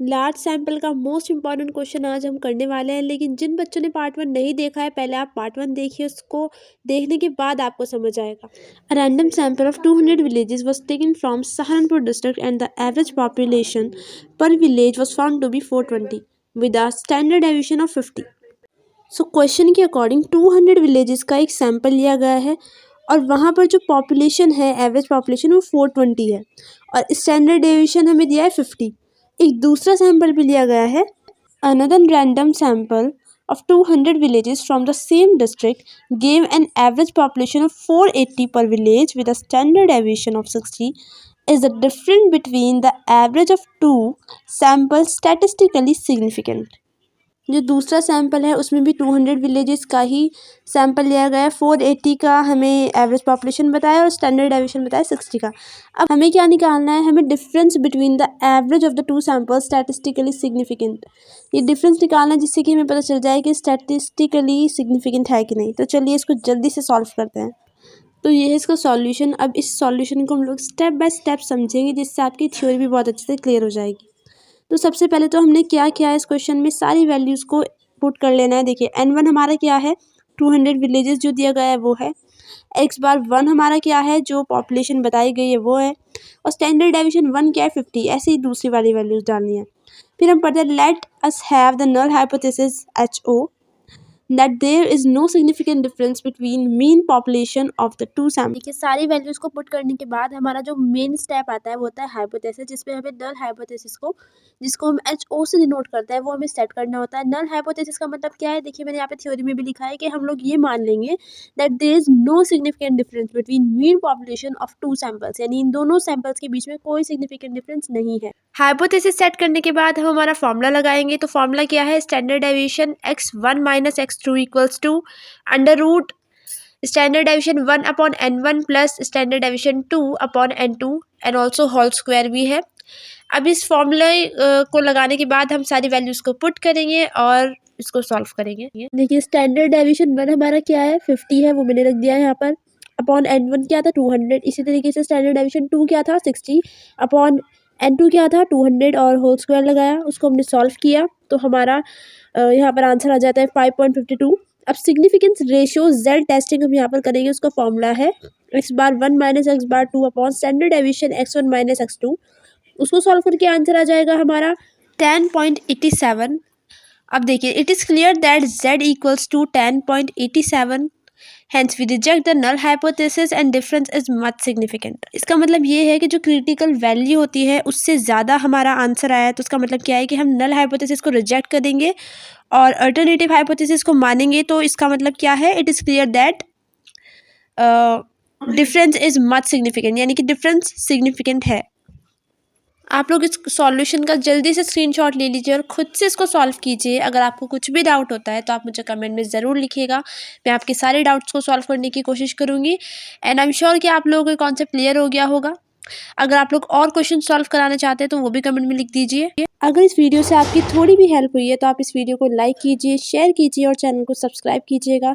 Large sample का most important question आज हम करने वाले हैं, लेकिन जिन बच्चों ने पार्ट 1 नहीं देखा है पहले आप पार्ट 1 देखिए, उसको देखने के बाद आपको समझ आएगा। A random sample of 200 villages was taken from Saharanpur district and the average population per village was found to be 420 with a standard deviation of 50। So question के अकॉर्डिंग 200 विलेजेस का एक सैंपल लिया गया है और वहाँ पर जो पॉपुलेशन है, एवरेज पॉपुलेशन, वो 420 है और स्टैंडर्ड डेविएशन हमें दिया है 50। एक दूसरा सैंपल भी लिया गया है, another random sample of 200 villages from the same district gave an average population of 480 per village with a standard deviation of 60. Is the difference between the average of two samples statistically significant? जो दूसरा sample है उसमें भी 200 villages का ही sample लिया गया है। 480 का हमें एवरेज पॉपुलेशन बताया और स्टैंडर्ड डेविएशन बताया 60 का। अब हमें क्या निकालना है, हमें difference between the average of the two samples statistically significant, ये डिफरेंस निकालना है जिससे कि हमें पता चल जाए कि स्टैटिस्टिकली सिग्निफिकेंट है कि नहीं। तो चलिए इसको जल्दी से सॉल्व करते हैं। तो ये है इसका सॉल्यूशन। अब इस सॉल्यूशन को हम लोग स्टेप बाय स्टेप समझेंगे जिससे आपकी थ्योरी भी बहुत अच्छे से क्लियर हो जाएगी। तो सबसे पहले तो हमने क्या किया है, इस क्वेश्चन में सारी वैल्यूज़ को पुट कर लेना है। देखिए n1 हमारा क्या है, 200 विलेजेस जो दिया गया है वो है। x बार 1 हमारा क्या है, जो पॉपुलेशन बताई गई है वो है। और स्टैंडर्ड डेविएशन 1 क्या है, 50। ऐसे ही दूसरी वाली वैल्यूज़ डालनी है। फिर हम पढ़ते हैं let us have the null hypothesis HO that there is no significant difference between mean population of the two samples। देखिए सारी वैल्यूज को पुट करने के बाद हमारा जो मेन स्टेप आता है वो होता है हाइपोथेसिस, जिसमें हमें नल हाइपोथेसिस को, जिसको हम HO से डिनोट करते हैं, वो हमें सेट करना होता है। नल हाइपोथेसिस का मतलब क्या है, देखिए मैंने यहाँ पे थ्योरी में भी लिखा है कि हम लोग ये मान लेंगे that there is no significant difference between mean population of two samples, यानी इन दोनों सैंपल्स के बीच में कोई सिग्निफिकेंट डिफरेंस नहीं है। हाइपोथेसिस सेट करने के बाद हम हमारा फॉर्मूला लगाएंगे। तो फॉर्मूला क्या है, standard deviation x1 minus x2 equals to under root standard deviation 1 upon n1 plus standard deviation 2 upon n2 and also whole square भी है। अब इस फॉर्मूले को लगाने के बाद हम सारी वैल्यूज को पुट करेंगे और इसको सॉल्व करेंगे। देखिए स्टैंडर्ड डेविएशन 1 हमारा क्या है, 50 है, वो मैंने रख दिया है यहाँ पर। अपॉन n1 क्या था, 200। इसी तरीके से स्टैंडर्ड डेविएशन 2 क्या था, 60 अपॉन n2 क्या था, 200 और होल स्क्वायर लगाया, उसको हमने सॉल्व किया तो हमारा यहाँ पर आंसर आ जाता है 5.52। अब सिग्निफिकेंस रेशियो जेड टेस्टिंग हम यहाँ पर करेंगे। उसका फॉर्मूला है x बार 1 माइनस x बार 2 upon standard deviation x1 minus x2। उसको सॉल्व करके आंसर आ जाएगा हमारा 10.87। अब देखिए it is clear that z equals to 10.87, hence we reject the null hypothesis and difference is much significant। इसका मतलब ये है कि जो क्रिटिकल वैल्यू होती है उससे ज़्यादा हमारा आंसर आया है, तो उसका मतलब क्या है कि हम नल हाइपोथेसिस को रिजेक्ट कर देंगे और अल्टरनेटिव हाइपोथेसिस को मानेंगे। तो इसका मतलब क्या है, it is clear that difference is much significant, यानी कि डिफरेंस सिग्निफिकेंट है। आप लोग इस सॉल्यूशन का जल्दी से स्क्रीनशॉट ले लीजिए और खुद से इसको सॉल्व कीजिए। अगर आपको कुछ भी डाउट होता है तो आप मुझे कमेंट में ज़रूर लिखिएगा, मैं आपके सारे डाउट्स को सॉल्व करने की कोशिश करूँगी एंड आई एम श्योर कि आप लोगों को कॉन्सेप्ट क्लियर हो गया होगा। अगर आप लोग और क्वेश्चन सॉल्व कराना चाहते हैं तो वो भी कमेंट में लिख दीजिए। अगर इस वीडियो से आपकी थोड़ी भी हेल्प हुई है तो आप इस वीडियो को लाइक कीजिए, शेयर कीजिए और चैनल को सब्सक्राइब कीजिएगा।